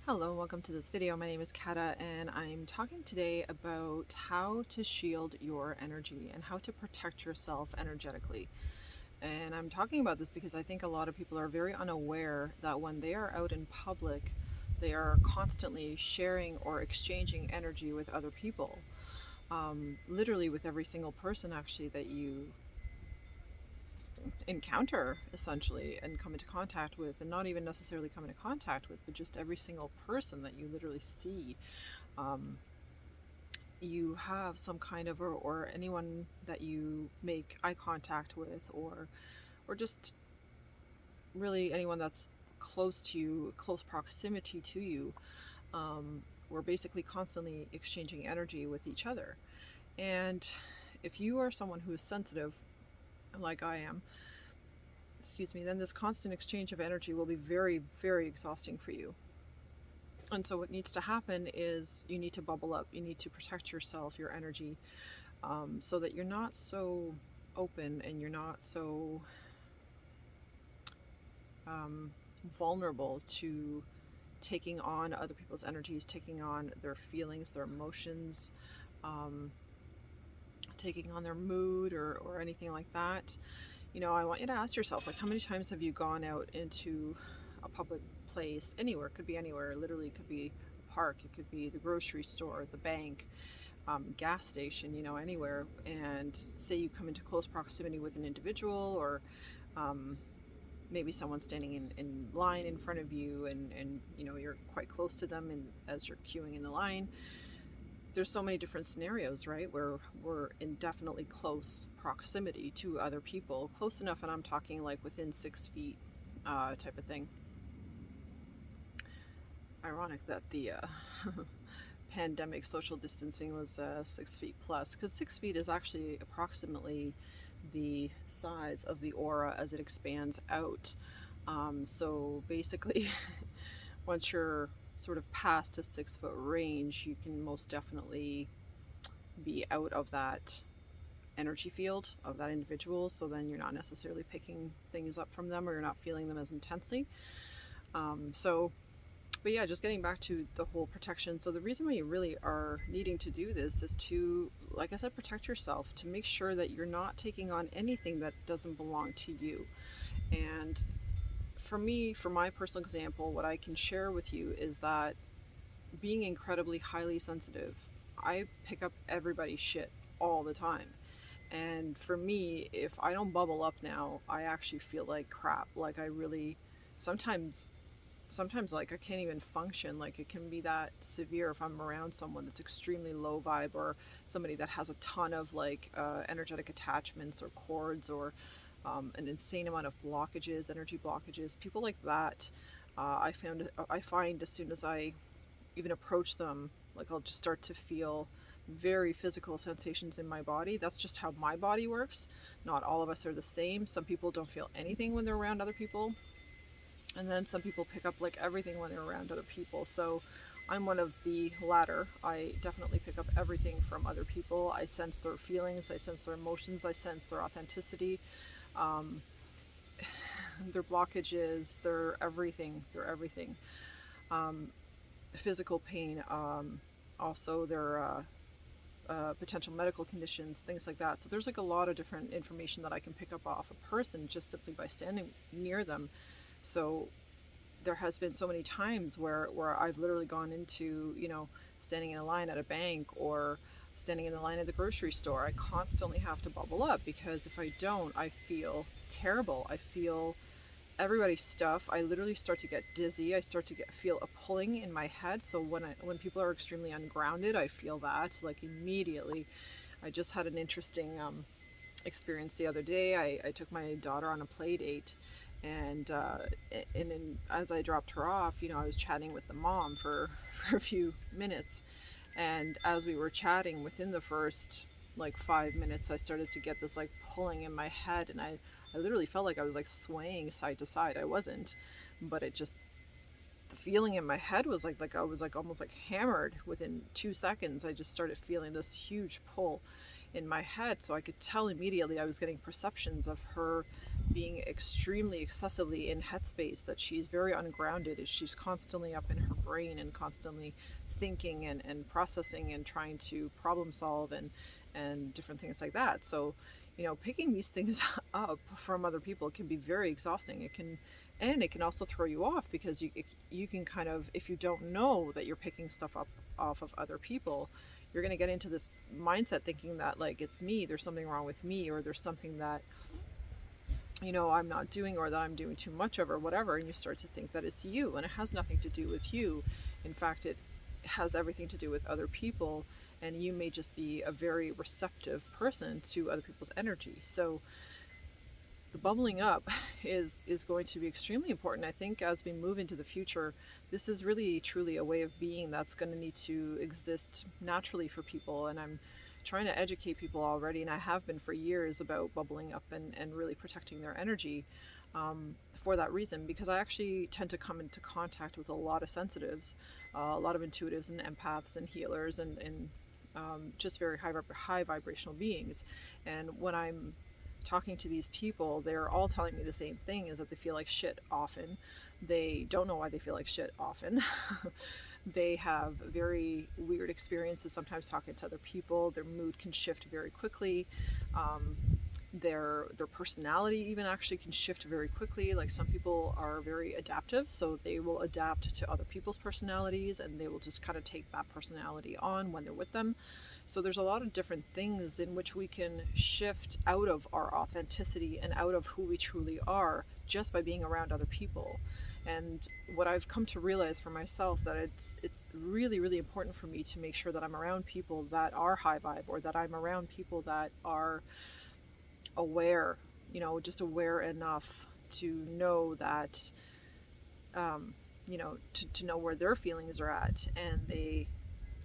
Hello, welcome to this video. My name is Kata and I'm talking today about how to shield your energy and how to protect yourself energetically. And I'm talking about this because I think a lot of people are very unaware that when they are out in public, they are constantly sharing or exchanging energy with other people. Literally with every single person actually that you encounter essentially and come into contact with, and not even necessarily come into contact with, but just every single person that you literally see. um, you have some kind of, or anyone that you make eye contact with, or just really anyone that's close to you, close proximity to you. We're basically constantly exchanging energy with each other. And if you are someone who is sensitive, like I am, excuse me, then this constant exchange of energy will be very, very exhausting for you. And so what needs to happen is you need to bubble up. You need to protect yourself, your energy, so that you're not so open and you're not so um, vulnerable to taking on other people's energies, taking on their feelings, their emotions, um, taking on their mood, or anything like that. I want you to ask yourself, like, how many times have you gone out into a public place, anywhere, it could be anywhere, literally, it could be a park, it could be the grocery store, the bank, gas station, anywhere, and say you come into close proximity with an individual, or um, maybe someone's standing in line in front of you, and you're quite close to them, and as you're queuing in the line, there's so many different scenarios, right, where we're in definitely close proximity to other people, close enough, and I'm talking like within 6 feet, type of thing. Ironic that the pandemic social distancing was 6 feet plus, because 6 feet is actually approximately the size of the aura as it expands out. So basically, once you're sort of past a 6 foot range, you can most definitely be out of that energy field of that individual. So then you're not necessarily picking things up from them, or you're not feeling them as intensely. But yeah, just getting back to the whole protection. So the reason why you really are needing to do this is to, like I said, protect yourself, to make sure that you're not taking on anything that doesn't belong to you. And for me, for my personal example, what I can share with you is that being incredibly highly sensitive, I pick up everybody's shit all the time. And for me, if I don't bubble up now, I actually feel like crap. Like, I really sometimes like I can't even function. Like, it can be that severe if I'm around someone that's extremely low vibe, or somebody that has a ton of like energetic attachments or cords, or an insane amount of blockages, energy blockages. People like that, I find as soon as I even approach them, like, I'll just start to feel very physical sensations in my body. That's just how my body works. Not all of us are the same. Some people don't feel anything when they're around other people, and then some people pick up like everything when they're around other people. So I'm one of the latter. I definitely pick up everything from other people. I sense their feelings, I sense their emotions, I sense their authenticity, um, their blockages, their everything, um, physical pain, also their potential medical conditions, things like that. So there's like a lot of different information that I can pick up off a person just simply by standing near them. So there has been so many times where I've literally gone into, standing in a line at a bank, or standing in the line at the grocery store. I constantly have to bubble up, because if I don't, I feel terrible. I feel everybody's stuff. I literally start to get dizzy. I start to feel a pulling in my head. So when people are extremely ungrounded, I feel that like immediately. I just had an interesting experience the other day. I took my daughter on a play date, and then as I dropped her off, I was chatting with the mom for for a few minutes, and as we were chatting, within the first like 5 minutes, I started to get this like pulling in my head, and I literally felt like I was like swaying side to side. I wasn't, but it just, the feeling in my head was like I was like almost like hammered. Within 2 seconds, I just started feeling this huge pull in my head. So I could tell immediately I was getting perceptions of her being extremely excessively in headspace, that she's very ungrounded, is she's constantly up in her brain and constantly thinking and processing and trying to problem solve and different things like that. So, picking these things up from other people can be very exhausting. It can also throw you off, because you can kind of, if you don't know that you're picking stuff up off of other people, you're going to get into this mindset thinking that, like, it's me, there's something wrong with me, or there's something that I'm not doing, or that I'm doing too much of, or whatever, and you start to think that it's you, and it has nothing to do with you. In fact, it has everything to do with other people, and you may just be a very receptive person to other people's energy. So the bubbling up is going to be extremely important. I think as we move into the future, this is really truly a way of being that's going to need to exist naturally for people. And I'm trying to educate people already, and I have been for years, about bubbling up and really protecting their energy, for that reason, because I actually tend to come into contact with a lot of sensitives, a lot of intuitives and empaths and healers, and just very high vibrational beings. And when I'm talking to these people, they're all telling me the same thing, is that they feel like shit often. They don't know why they feel like shit often. They have very weird experiences sometimes talking to other people. Their mood can shift very quickly. Their personality even actually can shift very quickly. Like, some people are very adaptive, so they will adapt to other people's personalities, and they will just kind of take that personality on when they're with them. So there's a lot of different things in which we can shift out of our authenticity and out of who we truly are just by being around other people. And what I've come to realize for myself, that it's really, really important for me to make sure that I'm around people that are high vibe, or that I'm around people that are aware, just aware enough to know that, to know where their feelings are at, and they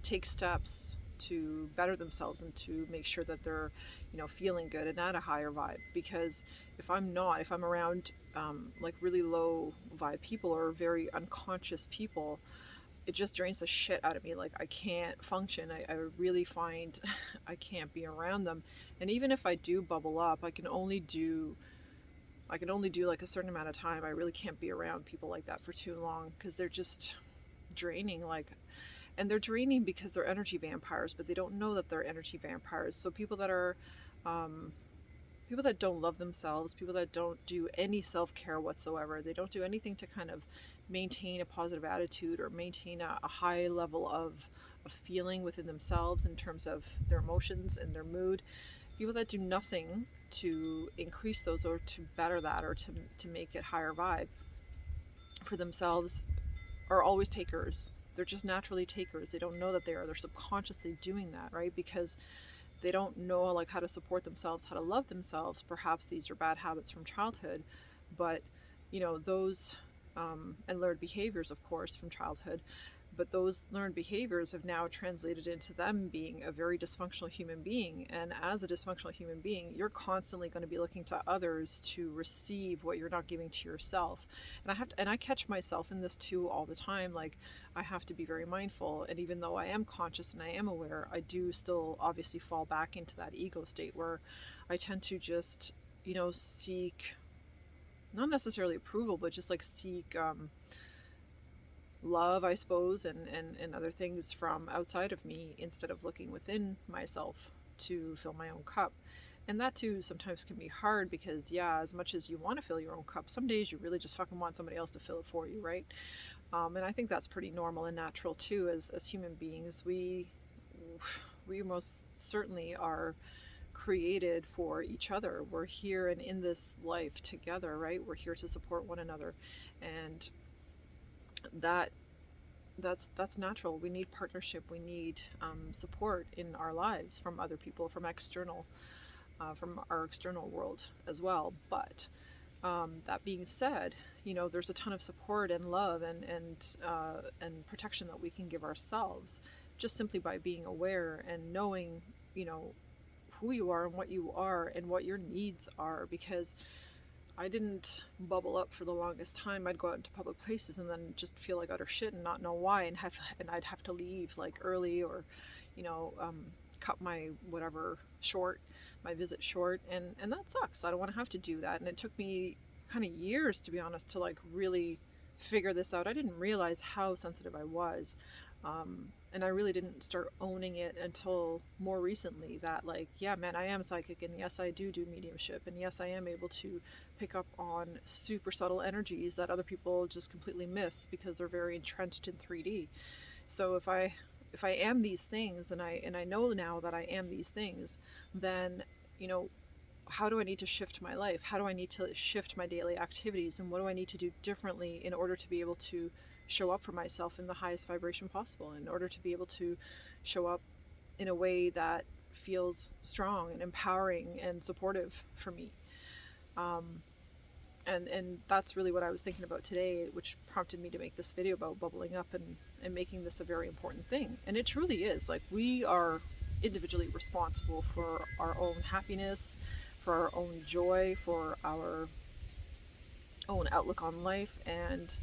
take steps to better themselves and to make sure that they're, feeling good and at a higher vibe. Because if I'm around, like, really low vibe people, or very unconscious people, it just drains the shit out of me. Like, I can't function. I really find I can't be around them. And even if I do bubble up, I can only do like a certain amount of time. I really can't be around people like that for too long, because they're just draining. And they're draining because they're energy vampires, but they don't know that they're energy vampires. So people that are, people that don't love themselves, people that don't do any self-care whatsoever, they don't do anything to kind of maintain a positive attitude, or maintain a high level of feeling within themselves in terms of their emotions and their mood. People that do nothing to increase those, or to better that, or to make it higher vibe for themselves, are always takers. They're just naturally takers. They don't know that they are. They're subconsciously doing that, right? Because they don't know, like, how to support themselves, how to love themselves. Perhaps these are bad habits from childhood, but those, and learned behaviors, of course, from childhood. But those learned behaviors have now translated into them being a very dysfunctional human being. And as a dysfunctional human being, you're constantly going to be looking to others to receive what you're not giving to yourself. And I catch myself in this too all the time. Like, I have to be very mindful. And even though I am conscious and I am aware, I do still obviously fall back into that ego state, where I tend to just, seek, not necessarily approval, but just like seek, love, I suppose, and other things from outside of me, instead of looking within myself to fill my own cup. And that too sometimes can be hard, because, yeah, as much as you want to fill your own cup, some days you really just fucking want somebody else to fill it for you, right? And I think that's pretty normal and natural too. As human beings, we most certainly are created for each other. We're here and in this life together, right? We're here to support one another, and that's natural. We need partnership. We need, support in our lives from other people, from from our external world as well. But that being said, there's a ton of support and love and protection that we can give ourselves, just simply by being aware and knowing, who you are and what you are and what your needs are. Because I didn't bubble up for the longest time. I'd go out into public places and then just feel like utter shit and not know why, and I'd have to leave like early, or cut my whatever short, my visit short, and that sucks. I don't want to have to do that. And it took me kind of years, to be honest, to like really figure this out. I didn't realize how sensitive I was. And I really didn't start owning it until more recently, that like, yeah, man, I am psychic, and yes, I do mediumship, and yes, I am able to pick up on super subtle energies that other people just completely miss because they're very entrenched in 3D. So if I am these things, and I know now that I am these things, then, you know, how do I need to shift my life? How do I need to shift my daily activities? And what do I need to do differently in order to be able to show up for myself in the highest vibration possible, in order to be able to show up in a way that feels strong and empowering and supportive for me? Um, and that's really what I was thinking about today, which prompted me to make this video about bubbling up, and making this a very important thing. And it truly is. Like, we are individually responsible for our own happiness, for our own joy, for our own outlook on life, and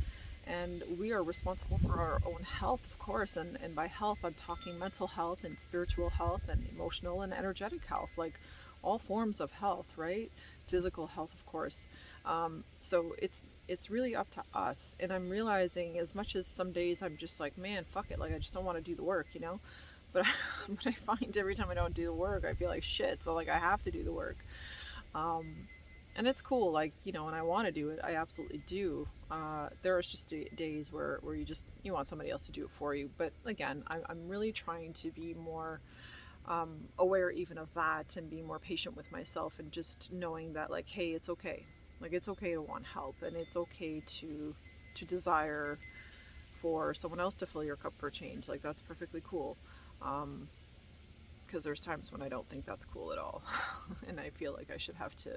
we are responsible for our own health, of course. And by health, I'm talking mental health and spiritual health and emotional and energetic health, like all forms of health, right? Physical health, of course. So it's really up to us. And I'm realizing, as much as some days I'm just like, man, fuck it, like I just don't want to do the work, you know. But but I find every time I don't do the work, I feel like shit. So like I have to do the work. And it's cool, like, you know, when I want to do it, I absolutely do. There are just days where you want somebody else to do it for you. But again, I'm really trying to be more aware even of that, and be more patient with myself, and just knowing that, like, hey, it's okay. Like, it's okay to want help, and it's okay to desire for someone else to fill your cup for a change. Like, that's perfectly cool. Because there's times when I don't think that's cool at all. And I feel like I should have to,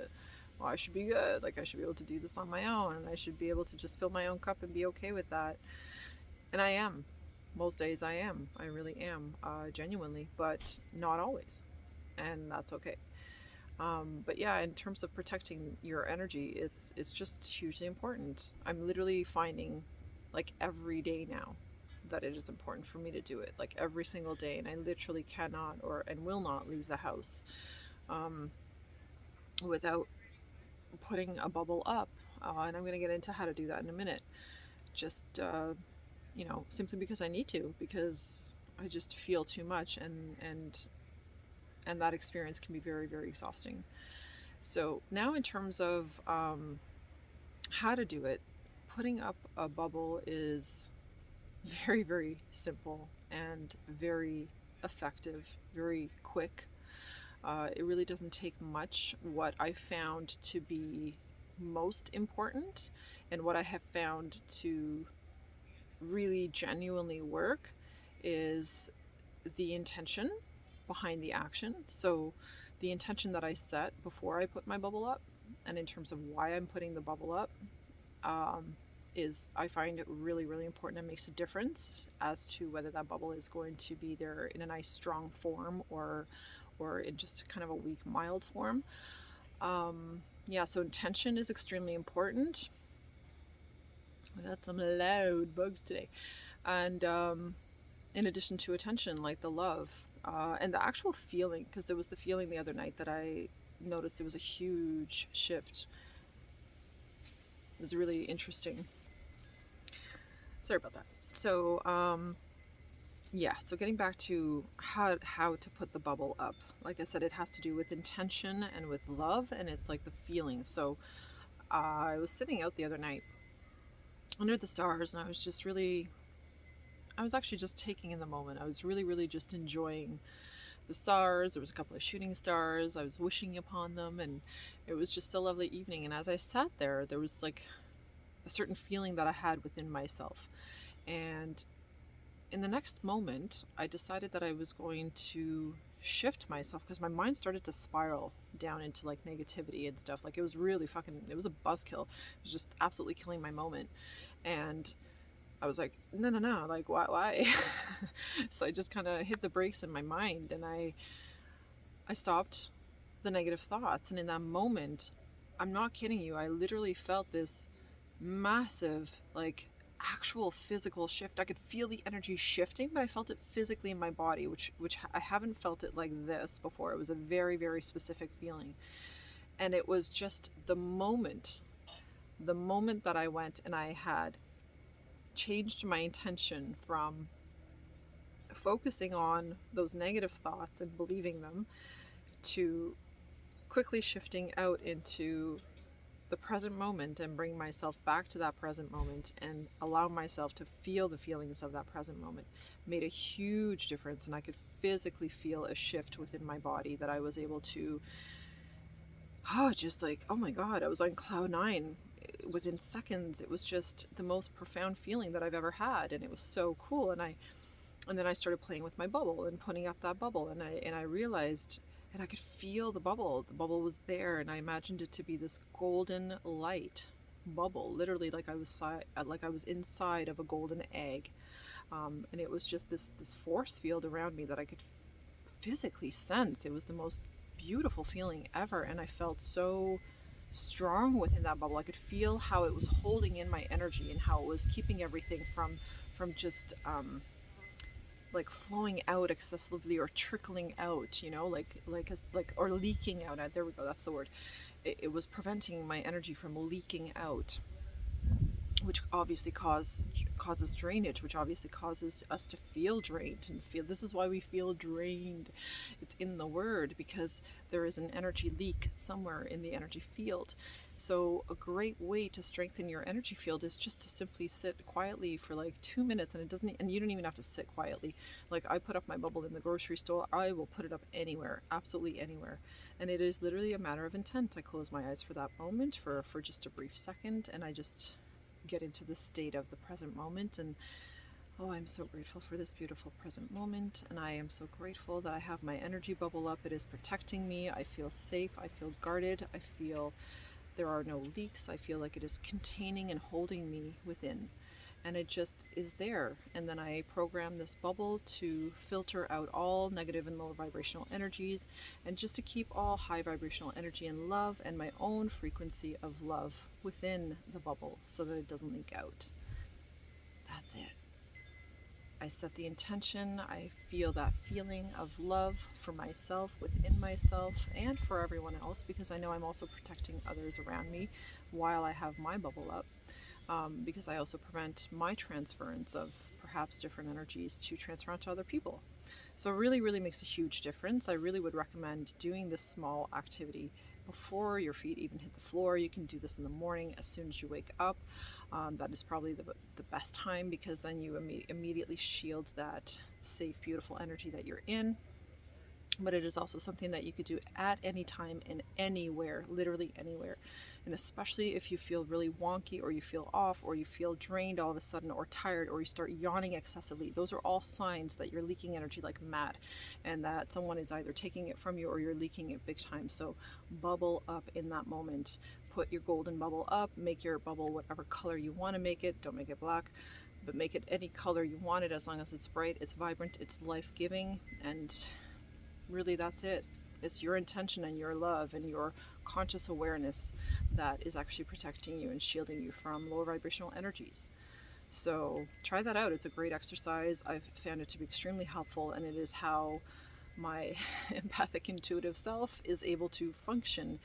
well, I should be good. Like, I should be able to do this on my own, and I should be able to just fill my own cup and be okay with that. And I am. Most days I am. I really am, genuinely, but not always. And that's okay. But yeah, in terms of protecting your energy, it's just hugely important. I'm literally finding, like, every day now, that it is important for me to do it, like every single day. And I literally cannot and will not leave the house without putting a bubble up. And I'm going to get into how to do that in a minute. Just, you know, simply because I need to, because I just feel too much, and that experience can be very, very exhausting. So now, in terms of how to do it, putting up a bubble is very, very simple and very effective, very quick. It really doesn't take much. What I found to be most important, and what I have found to really genuinely work, is the intention behind the action. So the intention that I set before I put my bubble up, and in terms of why I'm putting the bubble up, is, I find it really, really important. It makes a difference as to whether that bubble is going to be there in a nice strong form, or in just kind of a weak, mild form. Yeah, so intention is extremely important. We got some loud bugs today. And in addition to attention, like the love, and the actual feeling, because there was the feeling the other night that I noticed there was a huge shift. It was really interesting. Sorry about that. So yeah, so getting back to how to put the bubble up. Like I said, it has to do with intention and with love, and it's like the feeling. So I was sitting out the other night under the stars, and I was actually just taking in the moment. I was really, really just enjoying the stars. There was a couple of shooting stars. I was wishing upon them, and it was just a lovely evening. And as I sat there, there was like a certain feeling that I had within myself. And in the next moment, I decided that I was going to shift myself, because my mind started to spiral down into like negativity and stuff. Like, it was really fucking, it was a buzzkill. It was just absolutely killing my moment. And I was like, no, like, why? So I just kind of hit the brakes in my mind, and I stopped the negative thoughts. And in that moment, I'm not kidding you, I literally felt this massive, like, actual physical shift. I could feel the energy shifting, but I felt it physically in my body, which I haven't felt it like this before. It was a very, very specific feeling. And it was just the moment that I went and I had changed my intention from focusing on those negative thoughts and believing them to quickly shifting out into the present moment and bring myself back to that present moment and allow myself to feel the feelings of that present moment made a huge difference. And I could physically feel a shift within my body that I was able to, just like, oh my God, I was on cloud nine within seconds. It was just the most profound feeling that I've ever had. And it was so cool. And then I started playing with my bubble and putting up that bubble. And I realized, and I could feel the bubble. The bubble was there, and I imagined it to be this golden light bubble, literally like I was inside of a golden egg. And it was just this force field around me that I could physically sense. It was the most beautiful feeling ever, and I felt so strong within that bubble. I could feel how it was holding in my energy and how it was keeping everything from just like flowing out excessively or trickling out, or leaking out. There we go, that's the word. It was preventing my energy from leaking out, which obviously causes drainage, which obviously causes us to feel drained and feel. This is why we feel drained. It's in the word, because there is an energy leak somewhere in the energy field. So a great way to strengthen your energy field is just to simply sit quietly for like 2 minutes, and you don't even have to sit quietly. Like, I put up my bubble in the grocery store. I will put it up anywhere, absolutely anywhere. And it is literally a matter of intent. I close my eyes for that moment for just a brief second, and I just get into the state of the present moment. And I'm so grateful for this beautiful present moment, and I am so grateful that I have my energy bubble up. It is protecting me. I feel safe. I feel guarded. I feel there are no leaks. I feel like it is containing and holding me within, and it just is there. And then I program this bubble to filter out all negative and lower vibrational energies, and just to keep all high vibrational energy and love and my own frequency of love within the bubble so that it doesn't leak out. That's it. I set the intention. I feel that feeling of love for myself, within myself, and for everyone else, because I know I'm also protecting others around me while I have my bubble up, because I also prevent my transference of perhaps different energies to transfer onto other people. So it really, really makes a huge difference. I really would recommend doing this small activity before your feet even hit the floor. You can do this in the morning as soon as you wake up. That is probably the best time, because then you immediately shield that safe, beautiful energy that you're in. But it is also something that you could do at any time and anywhere, literally anywhere. And especially if you feel really wonky, or you feel off, or you feel drained all of a sudden, or tired, or you start yawning excessively. Those are all signs that you're leaking energy like mad, and that someone is either taking it from you or you're leaking it big time. So bubble up in that moment. Put your golden bubble up. Make your bubble whatever color you want to make it. Don't make it black, but make it any color you want it, as long as it's bright, it's vibrant, it's life-giving. And really, that's it. It's your intention and your love and your conscious awareness that is actually protecting you and shielding you from lower vibrational energies. So try that out. It's a great exercise. I've found it to be extremely helpful, and it is how my empathic intuitive self is able to function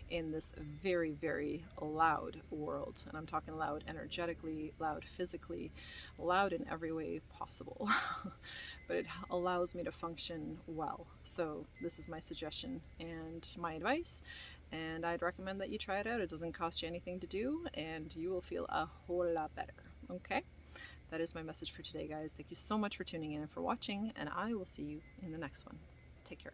in this very, very loud world. And I'm talking loud energetically, loud physically, loud in every way possible. But it allows me to function well. So this is my suggestion and my advice, and I'd recommend that you try it out. It doesn't cost you anything to do, and you will feel a whole lot better. Okay? That is my message for today, guys. Thank you so much for tuning in and for watching, and I will see you in the next one. Take care.